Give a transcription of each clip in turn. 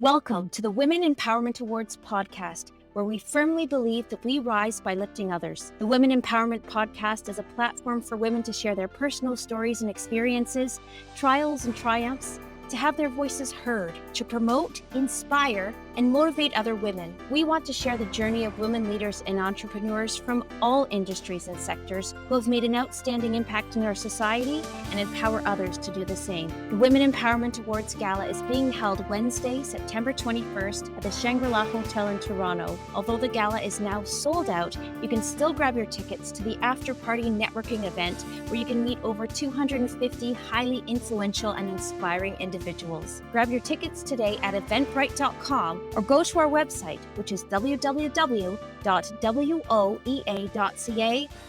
Welcome to the Women Empowerment Awards podcast, where we firmly believe that we rise by lifting others. The Women Empowerment Podcast is a platform for women to share their personal stories and experiences, trials and triumphs, to have their voices heard, to promote, inspire, and motivate other women. We want to share the journey of women leaders and entrepreneurs from all industries and sectors who have made an outstanding impact in our society and empower others to do the same. The Women Empowerment Awards Gala is being held Wednesday, September 21st at the Shangri-La Hotel in Toronto. Although the gala is now sold out, you can still grab your tickets to the after-party networking event where you can meet over 250 highly influential and inspiring individuals. Grab your tickets today at eventbrite.com or go to our website, which is www.woea.ca,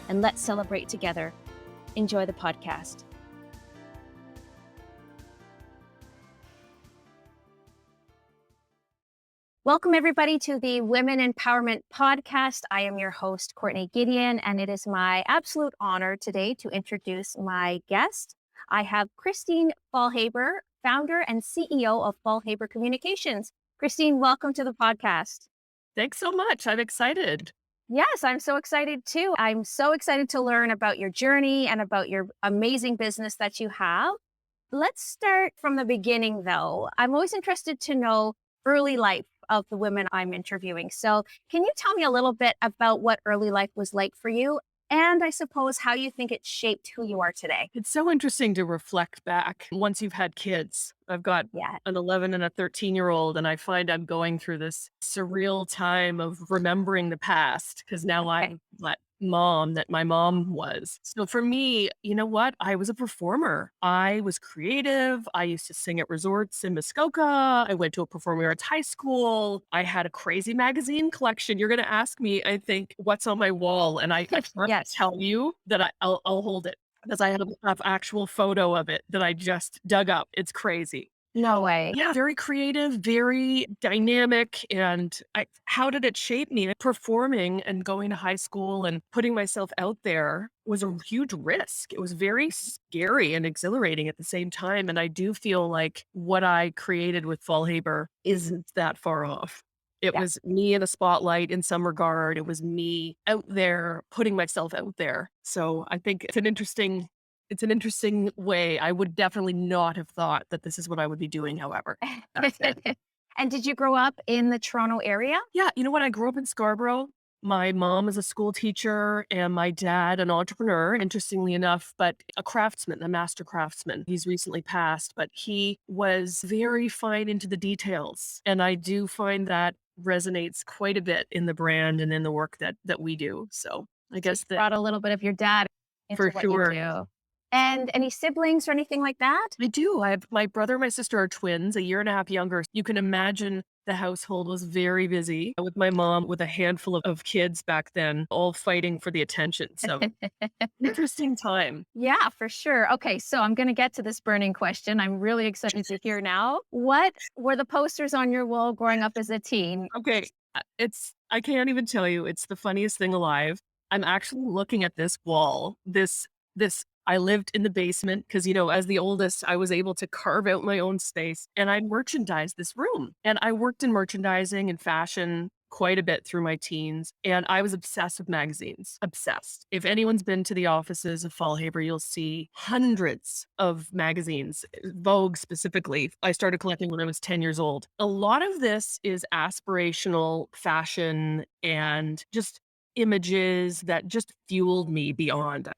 and let's celebrate together. Enjoy the podcast. Welcome, everybody, to the Women Empowerment Podcast. I am your host, Courtney Gideon, and it is my absolute honor today to introduce my guest. I have Christine Faulhaber, founder and CEO of Faulhaber Communications. Christine, welcome to the podcast. Thanks so much. I'm excited. Yes, I'm so excited too. I'm so excited to learn about your journey and about your amazing business that you have. Let's start from the beginning, though. I'm always interested to know early life of the women I'm interviewing. So can you tell me a little bit about what early life was like for you? And I suppose how you think it shaped who you are today. It's so interesting to reflect back once you've had kids. I've got an 11 and a 13-year-old, and I find I'm going through this surreal time of remembering the past because now I'm that mom that my mom was. So for me, you know what? I was a performer. I was creative. I used to sing at resorts in Muskoka. I went to a performing arts high school. I had a crazy magazine collection. You're going to ask me, I think, what's on my wall, and I can't tell you that I'll hold it because I have an actual photo of it that I just dug up. It's crazy. No way. Yeah, very creative, very dynamic. And how did it shape me? Performing and going to high school and putting myself out there was a huge risk. It was very scary and exhilarating at the same time. And I do feel like what I created with Faulhaber isn't that far off. It was me in a spotlight in some regard. It was me out there, putting myself out there. So I think it's an interesting way. I would definitely not have thought that this is what I would be doing, however. And did you grow up in the Toronto area? Yeah, you know what? I grew up in Scarborough. My mom is a school teacher and my dad an entrepreneur, interestingly enough, but a craftsman, a master craftsman. He's recently passed, but he was very fine into the details. And I do find that resonates quite a bit in the brand and in the work that we do. So I guess that brought a little bit of your dad into for what sure. you do. And any siblings or anything like that? I do. I have my brother and my sister are twins, a year and a half younger. You can imagine the household was very busy with my mom with a handful of kids back then, all fighting for the attention. So interesting time. Yeah, for sure. Okay, so I'm going to get to this burning question. I'm really excited to hear now. What were the posters on your wall growing up as a teen? Okay, I can't even tell you. It's the funniest thing alive. I'm actually looking at this wall. This I lived in the basement because, you know, as the oldest, I was able to carve out my own space and I merchandised this room. And I worked in merchandising and fashion quite a bit through my teens. And I was obsessed with magazines, obsessed. If anyone's been to the offices of Faulhaber, you'll see hundreds of magazines, Vogue specifically. I started collecting when I was 10 years old. A lot of this is aspirational fashion and just images that just fueled me beyond.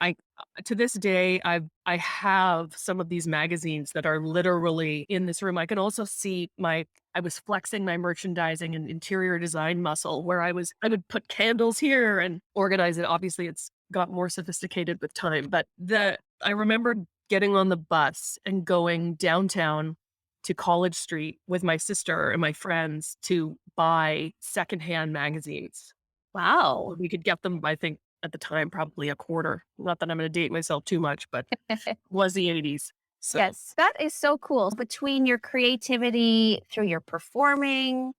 To this day, I have some of these magazines that are literally in this room. I can also see I was flexing my merchandising and interior design muscle where I would put candles here and organize it. Obviously it's got more sophisticated with time, but I remember getting on the bus and going downtown to College Street with my sister and my friends to buy secondhand magazines. Wow. We could get them, I think, at the time, probably a quarter. Not that I'm going to date myself too much, but it was the 80s. So. Yes, that is so cool. Between your creativity through your performing,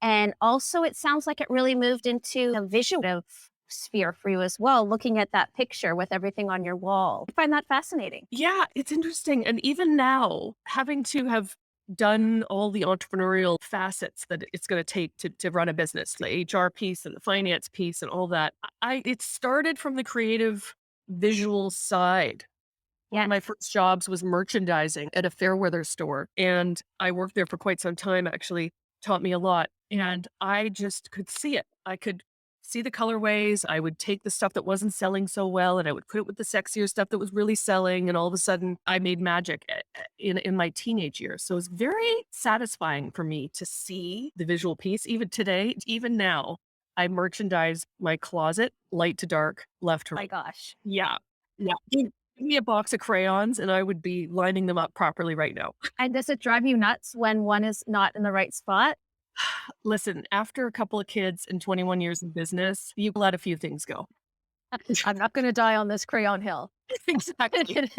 and also it sounds like it really moved into a visual sphere for you as well, looking at that picture with everything on your wall. I find that fascinating. Yeah, it's interesting. And even now, having to have done all the entrepreneurial facets that it's going to take to run a business, the HR piece and the finance piece and all that. It started from the creative visual side. One of Yes. my first jobs was merchandising at a fair weather store, and I worked there for quite some time, actually taught me a lot, and I just could see it. I could see the colorways. I would take the stuff that wasn't selling so well, and I would put it with the sexier stuff that was really selling, and all of a sudden, I made magic in my teenage years. So it's very satisfying for me to see the visual piece. Even today, even now, I merchandise my closet, light to dark, left to My right. gosh. Yeah. Yeah. Give me a box of crayons and I would be lining them up properly right now. And does it drive you nuts when one is not in the right spot? Listen, after a couple of kids and 21 years in business, you let a few things go. I'm not going to die on this crayon hill. Exactly.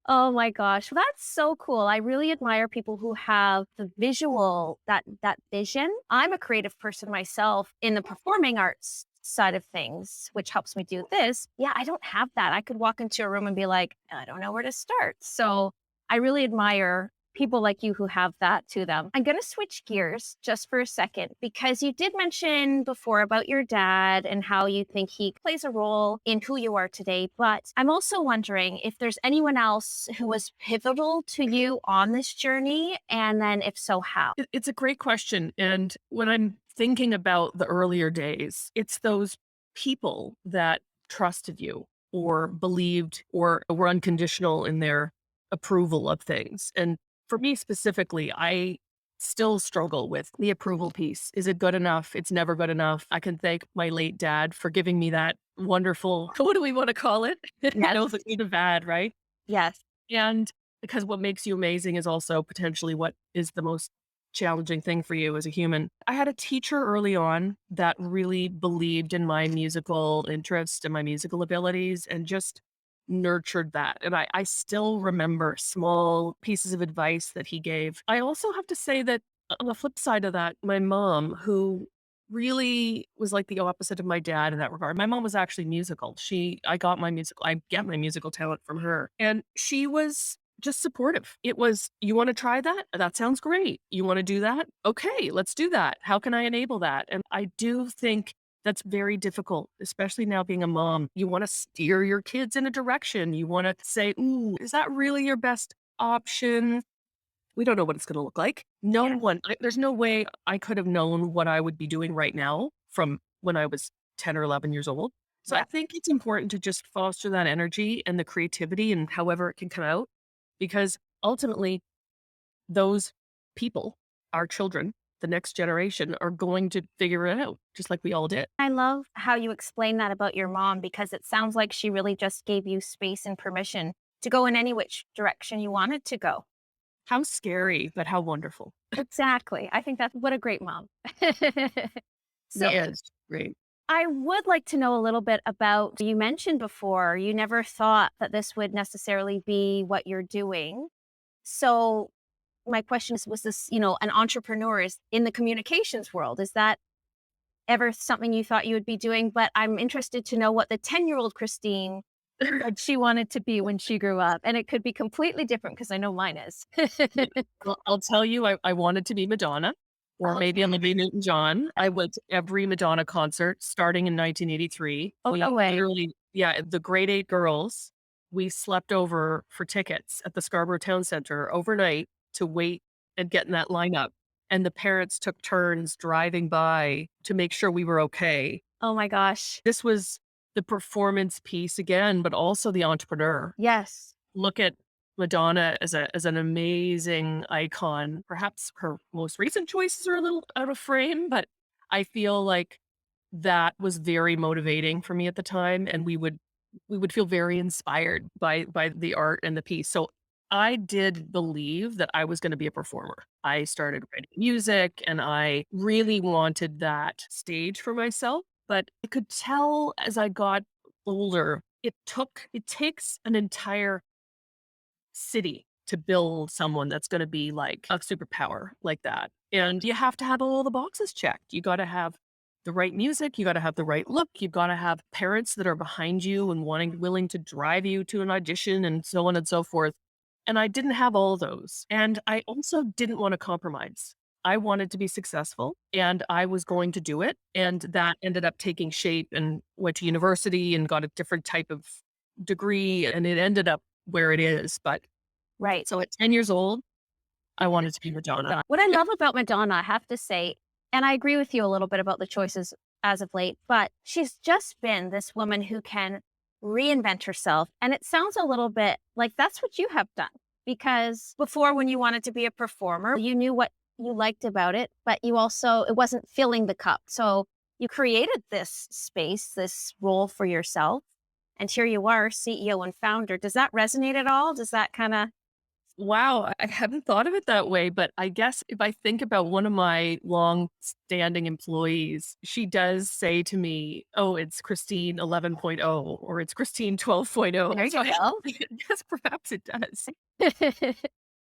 Oh my gosh, well, that's so cool. I really admire people who have the visual, that vision. I'm a creative person myself in the performing arts side of things, which helps me do this. Yeah, I don't have that. I could walk into a room and be like, I don't know where to start. So I really admire people like you who have that to them. I'm going to switch gears just for a second because you did mention before about your dad and how you think he plays a role in who you are today. But I'm also wondering if there's anyone else who was pivotal to you on this journey. And then if so, how? It's a great question. And when I'm thinking about the earlier days, it's those people that trusted you or believed or were unconditional in their approval of things. And for me specifically, I still struggle with the approval piece. Is it good enough? It's never good enough. I can thank my late dad for giving me that wonderful, what do we want to call it? Yes. The good of bad, right? Yes. And because what makes you amazing is also potentially what is the most challenging thing for you as a human. I had a teacher early on that really believed in my musical interest and my musical abilities and just nurtured that. And I still remember small pieces of advice that he gave. I also have to say that on the flip side of that, my mom, who really was like the opposite of my dad in that regard. My mom was actually musical. I get my musical talent from her. And she was just supportive. It was, you want to try that? That sounds great. You want to do that? Okay, let's do that. How can I enable that? And I do think that's very difficult, especially now being a mom. You want to steer your kids in a direction. You want to say, ooh, is that really your best option? We don't know what it's gonna look like. No Yes. one there's no way I could have known what I would be doing right now from when I was 10 or 11 years old. So I Yeah. think it's important to just foster that energy and the creativity and however it can come out, because ultimately those people, our children, the next generation, are going to figure it out just like we all did. I love how you explain that about your mom because it sounds like she really just gave you space and permission to go in any which direction you wanted to go. How scary, but how wonderful. Exactly. I think that's what a great mom. So Yeah, it's great. I would like to know a little bit about you mentioned before you never thought that this would necessarily be what you're doing. So my question is, was this, an entrepreneur is in the communications world? Is that ever something you thought you would be doing? But I'm interested to know what the 10-year-old Christine said she wanted to be when she grew up. And it could be completely different because I know mine is. Yeah. Well, I'll tell you, I wanted to be Madonna, or maybe Olivia Newton-John. I went to every Madonna concert starting in 1983. Oh, no way. Literally, yeah, the grade 8 girls, we slept over for tickets at the Scarborough Town Center overnight to wait and get in that lineup. And the parents took turns driving by to make sure we were okay. Oh my gosh. This was the performance piece again, but also the entrepreneur. Yes. Look at Madonna as an amazing icon. Perhaps her most recent choices are a little out of frame, but I feel like that was very motivating for me at the time, and we would feel very inspired by the art and the piece. So I did believe that I was gonna be a performer. I started writing music, and I really wanted that stage for myself, but I could tell as I got older, it takes an entire city to build someone that's gonna be like a superpower like that. And you have to have all the boxes checked. You gotta have the right music, you gotta have the right look, you've gotta have parents that are behind you and willing to drive you to an audition and so on and so forth. And I didn't have all those. And I also didn't want to compromise. I wanted to be successful and I was going to do it. And that ended up taking shape and went to university and got a different type of degree. And it ended up where it is. But Right. so at 10 years old, I wanted to be Madonna. What I love about Madonna, I have to say, and I agree with you a little bit about the choices as of late, but she's just been this woman who can reinvent herself. And it sounds a little bit like that's what you have done. Because before, when you wanted to be a performer, you knew what you liked about it, but you also, it wasn't filling the cup. So you created this space, this role for yourself. And here you are, CEO and founder. Does that resonate at all? Does that kind of, Wow, I hadn't thought of it that way, but I guess if I think about one of my long-standing employees, she does say to me, "Oh, it's Christine 11.0 or it's Christine 12.0." there So you I go. guess perhaps it does.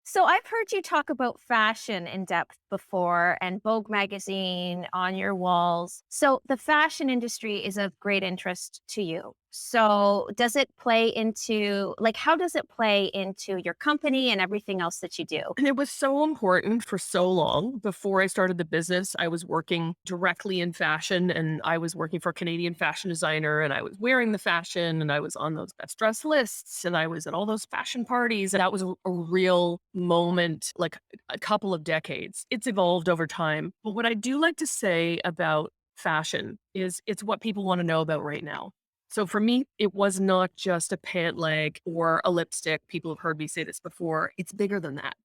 So I've heard you talk about fashion in depth before and Vogue magazine on your walls. So the fashion industry is of great interest to you. So does it play into like how does it play into your company and everything else that you do? And it was so important for so long. Before I started the business, I was working directly in fashion and I was working for a Canadian fashion designer and I was wearing the fashion and I was on those best dress lists and I was at all those fashion parties. And that was a real moment, like a couple of decades. It's evolved over time. But what I do like to say about fashion is it's what people want to know about right now. So for me, it was not just a pant leg or a lipstick. People have heard me say this before. It's bigger than that.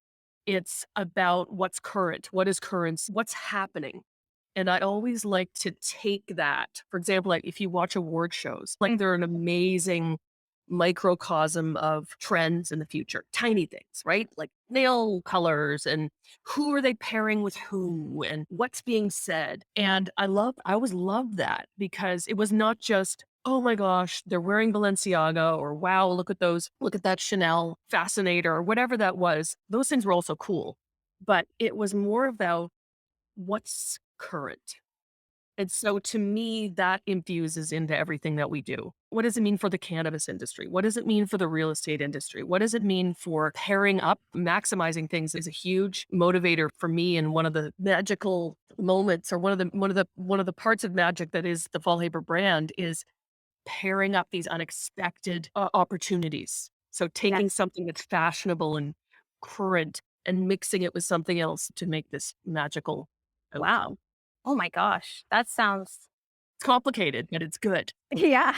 It's about what's current, what is current, what's happening. And I always like to take that. For example, like if you watch award shows, like they're an amazing microcosm of trends in the future, tiny things, right? Like nail colors and who are they pairing with who and what's being said. And I always loved that because it was not just, oh my gosh, they're wearing Balenciaga or wow, look at that Chanel fascinator or whatever that was. Those things were also cool. But it was more about what's current. And so to me, that infuses into everything that we do. What does it mean for the cannabis industry? What does it mean for the real estate industry? What does it mean for pairing up? Maximizing things is a huge motivator for me. And one of the magical moments or one of the parts of magic that is the Faulhaber brand is pairing up these unexpected opportunities. So taking Yes. something that's fashionable and current and mixing it with something else to make this magical Wow. outcome. Oh my gosh. That sounds, It's complicated, but it's good. yeah.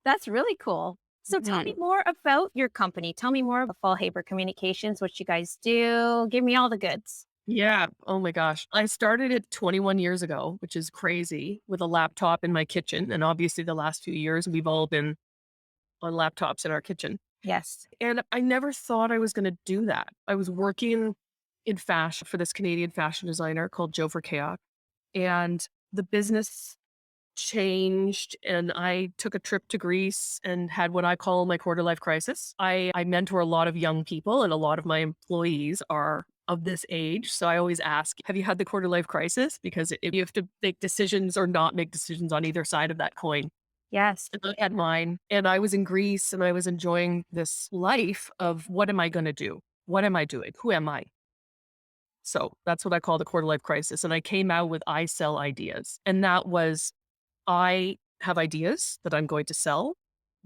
That's really cool. So tell me Mhm. more about your company. Tell me more about Faulhaber Communications, what you guys do. Give me all the goods. Yeah. Oh my gosh. I started it 21 years ago, which is crazy, with a laptop in my kitchen. And obviously, the last few years, we've all been on laptops in our kitchen. Yes. And I never thought I was going to do that. I was working in fashion for this Canadian fashion designer called Joe Verkeok. And the business changed and I took a trip to Greece and had what I call my quarter life crisis. I mentor a lot of young people and a lot of my employees are of this age. So I always ask, have you had the quarter life crisis? Because if you have to make decisions or not make decisions on either side of that coin. Yes. And I had mine and I was in Greece and I was enjoying this life of what am I going to do? What am I doing? Who am I? So that's what I call the quarter life crisis. And I came out with I sell ideas. And that was I have ideas that I'm going to sell,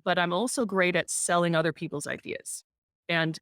but I'm also great at selling other people's ideas. And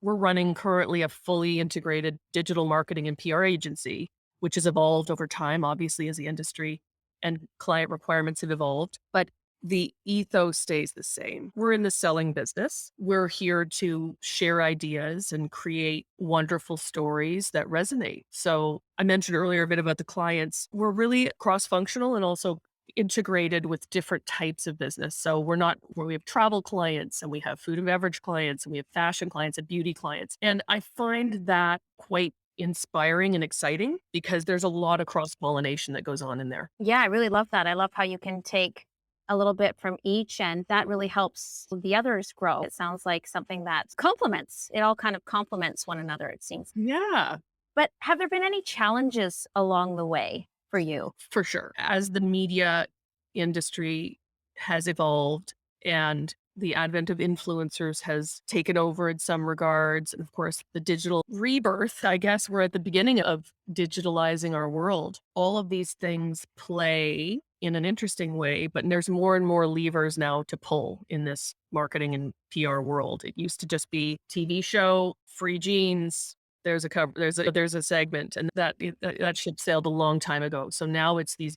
we're running currently a fully integrated digital marketing and PR agency, which has evolved over time, obviously, as the industry and client requirements have evolved. But the ethos stays the same. We're in the selling business. We're here to share ideas and create wonderful stories that resonate. So I mentioned earlier a bit about the clients. We're really cross functional and also integrated with different types of business. So we're not where we have travel clients and we have food and beverage clients and we have fashion clients and beauty clients. And I find that quite inspiring and exciting because there's a lot of cross pollination that goes on in there. Yeah, I really love that. I love how you can take a little bit from each, and that really helps the others grow. It sounds like something that complements, it all kind of complements one another, it seems. Yeah, But have there been any challenges along the way for you? for sure. As the media industry has evolved and the advent of influencers has taken over in some regards. And of course, the digital rebirth, I guess we're at the beginning of digitalizing our world. All of these things play in an interesting way, but there's more and more levers now to pull in this marketing and PR world. It used to just be TV show, free jeans. There's a cover, there's a segment, and that ship sailed a long time ago. So now it's these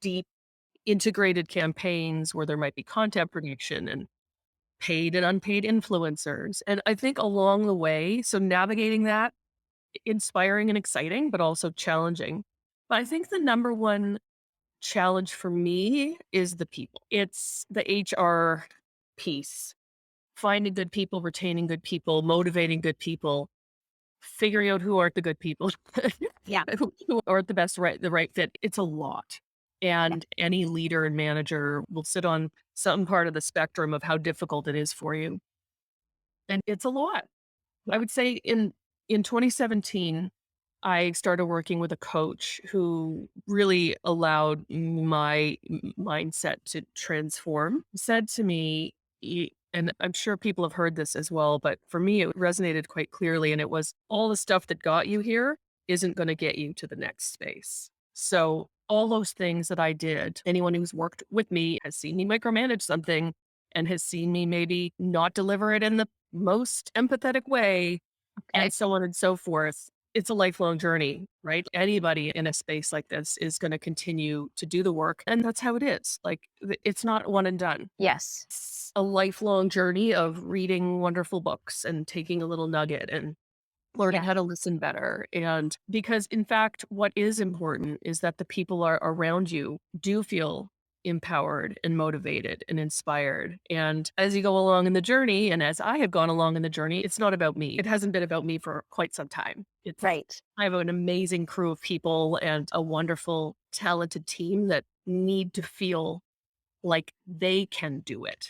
deep integrated campaigns where there might be content production and paid and unpaid influencers. And I think along the way, so navigating that, inspiring and exciting, but also challenging. But I think the number one challenge for me is the people. It's the HR piece, finding good people, retaining good people, motivating good people, figuring out who aren't the good people, Yeah. who aren't the right fit. It's a lot. And any leader and manager will sit on some part of the spectrum of how difficult it is for you. And it's a lot. I would say in 2017, I started working with a coach who really allowed my mindset to transform. He said to me, and I'm sure people have heard this as well, but for me, it resonated quite clearly. And it was all the stuff that got you here isn't going to get you to the next space. So all those things that I did, anyone who's worked with me has seen me micromanage something and has seen me maybe not deliver it in the most empathetic way, Okay. and so on and so forth. It's a lifelong journey, right? Anybody in a space like this is going to continue to do the work. And that's how it is. Like, it's not one and done. Yes. It's a lifelong journey of reading wonderful books and taking a little nugget and learning how to listen better. And because, in fact, what is important is that the people are around you do feel empowered and motivated and inspired. And as you go along in the journey, and as I have gone along in the journey, it's not about me. It hasn't been about me for quite some time. It's Right. I have an amazing crew of people and a wonderful, talented team that need to feel like they can do it.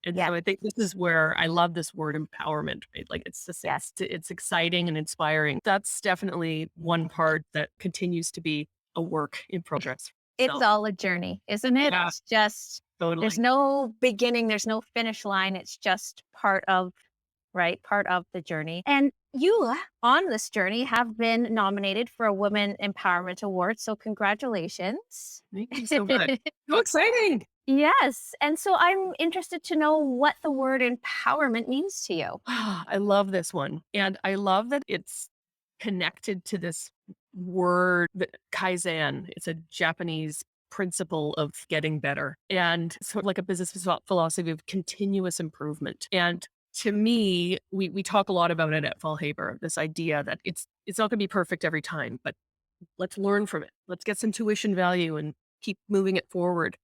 And Yeah. so I think this is where I love this word empowerment, right? Like, it's just, it's exciting and inspiring. That's definitely one part that continues to be a work in progress. It's So, all a journey, isn't it? yeah, It's just, totally. there's no beginning, there's no finish line. It's just part of, right? Part of the journey. And you on this journey have been nominated for a Women Empowerment Award. So congratulations. Thank you so much. So exciting. Yes. And so I'm interested to know what the word empowerment means to you. I love this one. And I love that it's connected to this word, Kaizen. It's a Japanese principle of getting better, and sort of like a business philosophy of continuous improvement. And to me, we talk a lot about it at Faulhaber, this idea that it's not going to be perfect every time, but let's learn from it. Let's get some tuition value and keep moving it forward.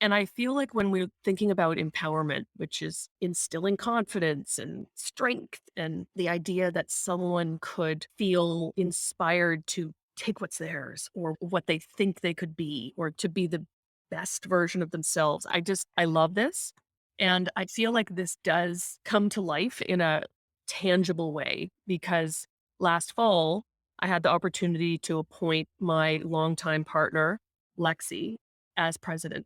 And I feel like when we're thinking about empowerment, which is instilling confidence and strength, and the idea that someone could feel inspired to take what's theirs or what they think they could be, or to be the best version of themselves. I love this. And I feel like this does come to life in a tangible way, because last fall, I had the opportunity to appoint my longtime partner, Lexi, as president.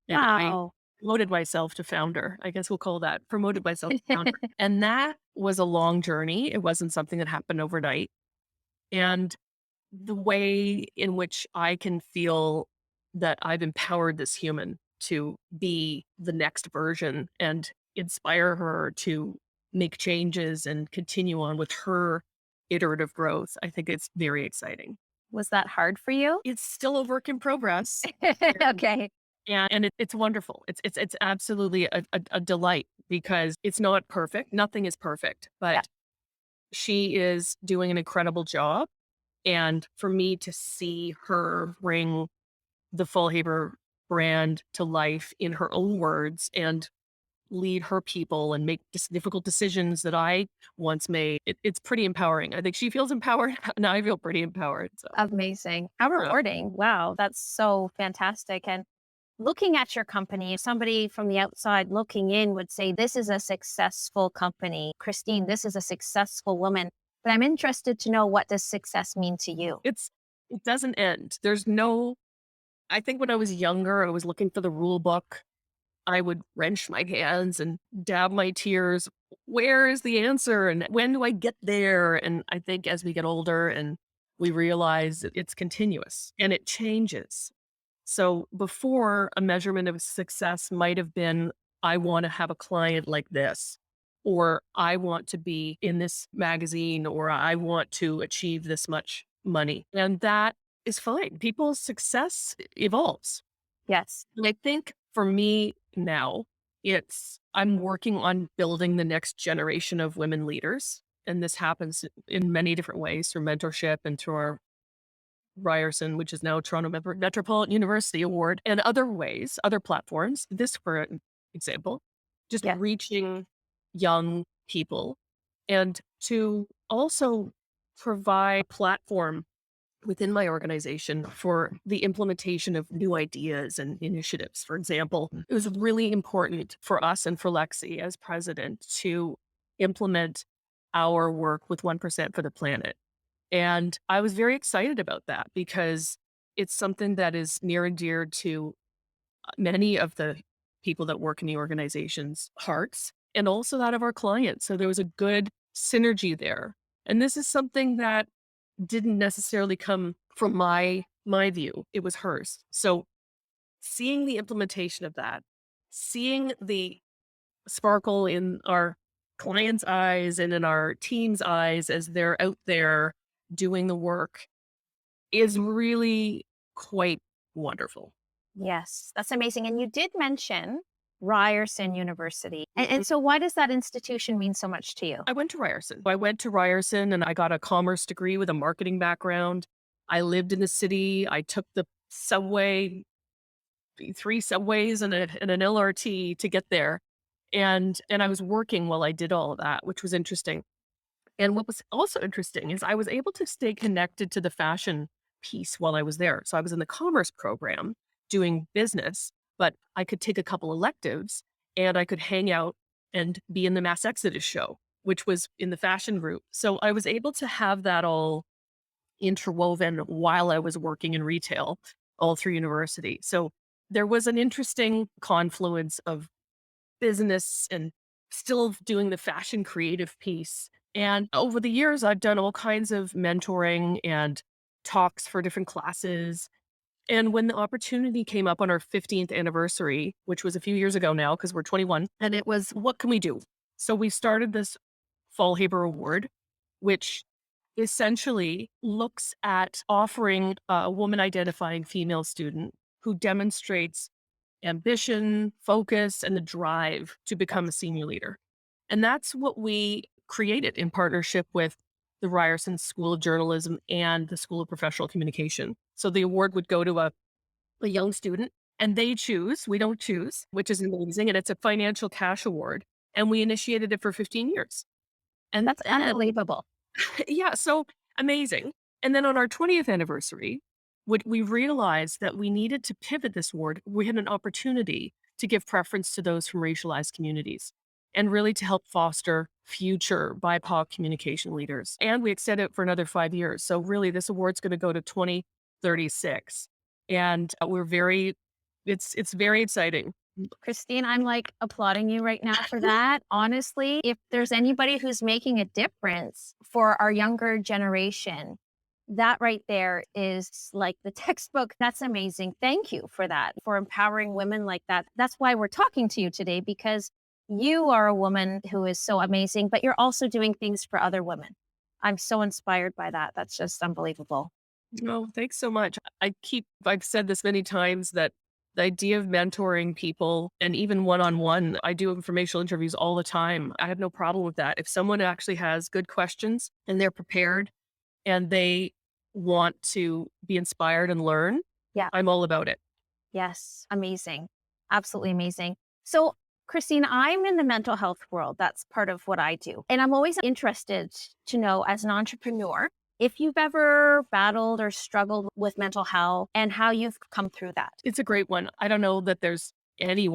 And I Wow. promoted myself to founder. I guess we'll call that promoted myself to founder. And that was a long journey. It wasn't something that happened overnight. And the way in which I can feel that I've empowered this human to be the next version and inspire her to make changes and continue on with her iterative growth, I think it's very exciting. Was that hard for you? It's still a work in progress. Okay. And it's wonderful. It's absolutely a delight, because it's not perfect. Nothing is perfect, Yeah. but she is doing an incredible job. And for me to see her bring the Faulhaber brand to life in her own words and lead her people and make difficult decisions that I once made, it's pretty empowering. I think she feels empowered, and I feel pretty empowered. So, Amazing. How yeah. rewarding. Wow. That's so fantastic. And looking at your company, somebody from the outside looking in would say, this is a successful company. Christine, this is a successful woman. But I'm interested to know, what does success mean to you? It doesn't end. There's no, I think when I was younger, I was looking for the rule book I would wrench my hands and dab my tears. Where is the answer? And when do I get there? And I think as we get older and we realize that it's continuous and it changes. So before, a measurement of success might have been, I want to have a client like this, or I want to be in this magazine, or I want to achieve this much money. And that is fine. People's success evolves. Yes. And I think for me now, I'm working on building the next generation of women leaders. And this happens in many different ways through mentorship and through our Ryerson, which is now Toronto Metropolitan University Award, and other ways, other platforms. This, for example, just Yes. reaching young people and to also provide platform within my organization for the implementation of new ideas and initiatives. For example, it was really important for us and for Lexi as president to implement our work with 1% for the planet. And I was very excited about that because it's something that is near and dear to many of the people that work in the organization's hearts and also that of our clients. So there was a good synergy there. And this is something that didn't necessarily come from my view. It was hers. So seeing the implementation of that, seeing the sparkle in our clients' eyes and in our team's eyes as they're out there doing the work is really quite wonderful. Yes, that's amazing. And you did mention Ryerson University. And so, why does that institution mean so much to you? I went to Ryerson. I went to Ryerson and I got a commerce degree with a marketing background. I lived in the city. I took the subway, 3 subways and an LRT to get there. And I was working while I did all of that, which was interesting. And what was also interesting is I was able to stay connected to the fashion piece while I was there. So I was in the commerce program doing business, but I could take a couple electives and I could hang out and be in the Mass Exodus show, which was in the fashion group. So I was able to have that all interwoven while I was working in retail all through university. So there was an interesting confluence of business and still doing the fashion creative piece. And over the years, I've done all kinds of mentoring and talks for different classes. And when the opportunity came up on our 15th anniversary, which was a few years ago now, because we're 21, and it was, what can we do? So we started this Faulhaber Award, which essentially looks at offering a woman identifying female student who demonstrates ambition, focus, and the drive to become a senior leader. And that's what we created in partnership with the Ryerson School of Journalism and the School of Professional Communication. So the award would go to a young student and they choose, we don't choose, which is amazing. And it's a financial cash award. And we initiated it for 15 years. And That's unbelievable. yeah, so amazing. And then on our 20th anniversary, we realized that we needed to pivot this award. We had an opportunity to give preference to those from racialized communities and really to help foster future BIPOC communication leaders. And we extended it for another 5 years. So really this award's going to go to 2036. And it's very exciting. Christine, I'm like applauding you right now for that. Honestly, if there's anybody who's making a difference for our younger generation, that right there is like the textbook. That's amazing. Thank you for that, for empowering women like that. That's why we're talking to you today, because you are a woman who is so amazing, but you're also doing things for other women. I'm so inspired by that. That's just unbelievable. No, thanks so much. I've said this many times that the idea of mentoring people and even one-on-one, I do informational interviews all the time. I have no problem with that. If someone actually has good questions and they're prepared and they want to be inspired and learn, Yeah. I'm all about it. Yes. Amazing. Absolutely amazing. So, Christine, I'm in the mental health world. That's part of what I do. And I'm always interested to know, as an entrepreneur, if you've ever battled or struggled with mental health and how you've come through that. It's a great one. I don't know that there's any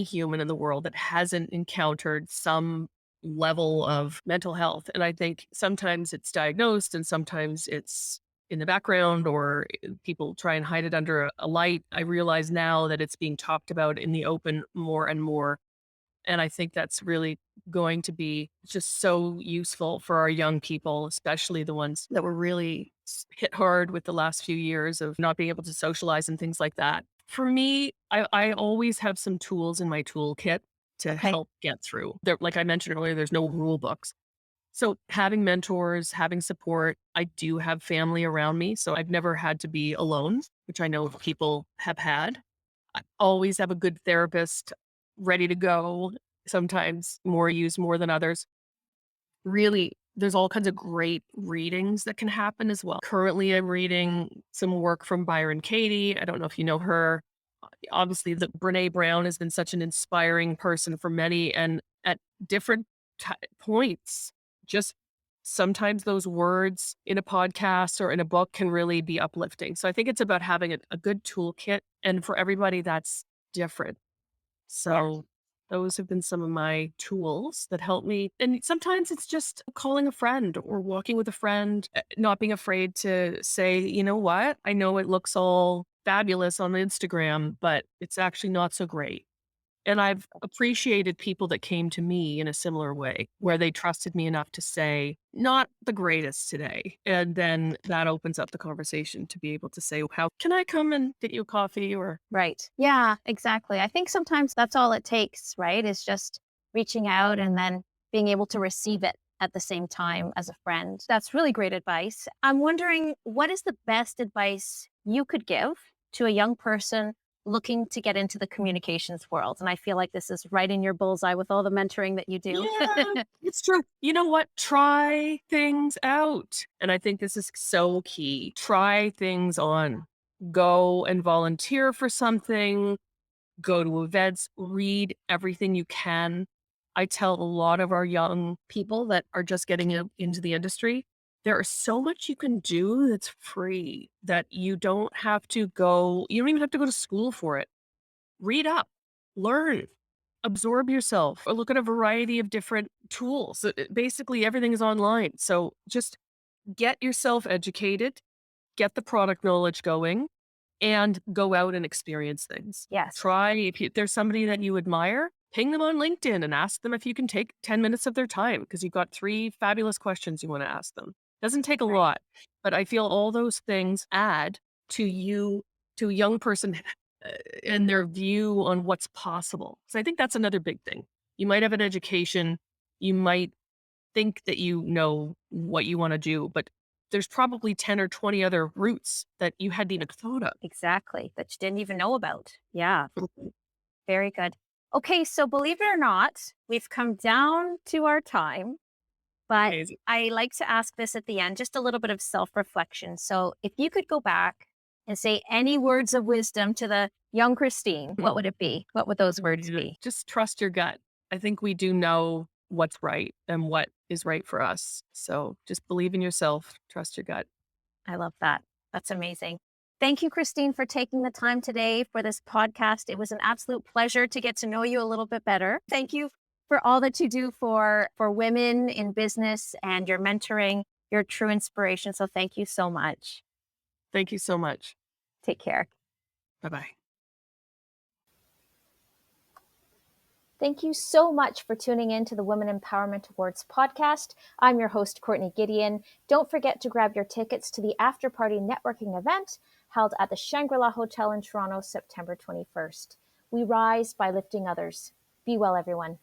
human in the world that hasn't encountered some level of mental health. And I think sometimes it's diagnosed and sometimes it's in the background or people try and hide it under a light. I realize now that it's being talked about in the open more and more. And I think that's really going to be just so useful for our young people, especially the ones that were really hit hard with the last few years of not being able to socialize and things like that. For me, I always have some tools in my toolkit to Okay. help get through. There, like I mentioned earlier, there's no rule books. So having mentors, having support, I do have family around me. So I've never had to be alone, which I know people have had. I always have a good therapist ready to go, sometimes more used more than others. Really, there's all kinds of great readings that can happen as well. Currently, I'm reading some work from Byron Katie. I don't know if you know her. Obviously, the Brene Brown has been such an inspiring person for many, and at different points, just sometimes those words in a podcast or in a book can really be uplifting. So I think it's about having a good toolkit, and for everybody, that's different. So those have been some of my tools that help me. And sometimes it's just calling a friend or walking with a friend, not being afraid to say, you know what? I know it looks all fabulous on Instagram, but it's actually not so great. And I've appreciated people that came to me in a similar way, where they trusted me enough to say, not the greatest today. And then that opens up the conversation to be able to say, how can I come and get you a coffee or Right. Yeah, exactly. I think sometimes that's all it takes, right? Is just reaching out and then being able to receive it at the same time as a friend. That's really great advice. I'm wondering, what is the best advice you could give to a young person looking to get into the communications world? And I feel like this is right in your bullseye with all the mentoring that you do. yeah, it's true. You know what? Try things out. And I think this is so key. Try things on. Go and volunteer for something, go to events, read everything you can. I tell a lot of our young people that are just getting into the industry, there is so much you can do that's free that you don't have to go, you don't even have to go to school for it. Read up, learn, absorb yourself, or look at a variety of different tools. Basically, everything is online. So just get yourself educated, get the product knowledge going, and go out and experience things. Yes. Try, if there's somebody that you admire, ping them on LinkedIn and ask them if you can take 10 minutes of their time because you've got 3 fabulous questions you want to ask them. Doesn't take a Right. lot, but I feel all those things add to you, to a young person and their view on what's possible. So I think that's another big thing. You might have an education, you might think that you know what you want to do, but there's probably 10 or 20 other routes that you hadn't even thought of. Exactly. That you didn't even know about. Yeah. Mhm. Very good. Okay, so believe it or not, we've come down to our time, but Amazing. I like to ask this at the end, just a little bit of self reflection. So if you could go back and say any words of wisdom to the young Christine, what would it be? What would those words Yeah. be? Just trust your gut. I think we do know what's right and what is right for us. So just believe in yourself, trust your gut. I love that. That's amazing. Thank you, Christine, for taking the time today for this podcast. It was an absolute pleasure to get to know you a little bit better. Thank you for all that you do for women in business and your mentoring. You're a true inspiration. So thank you so much. Thank you so much. Take care. Bye bye. Thank you so much for tuning in to the Women Empowerment Awards podcast. I'm your host, Courtney Gideon. Don't forget to grab your tickets to the after party networking event held at the Shangri-La Hotel in Toronto, September 21st. We rise by lifting others. Be well, everyone.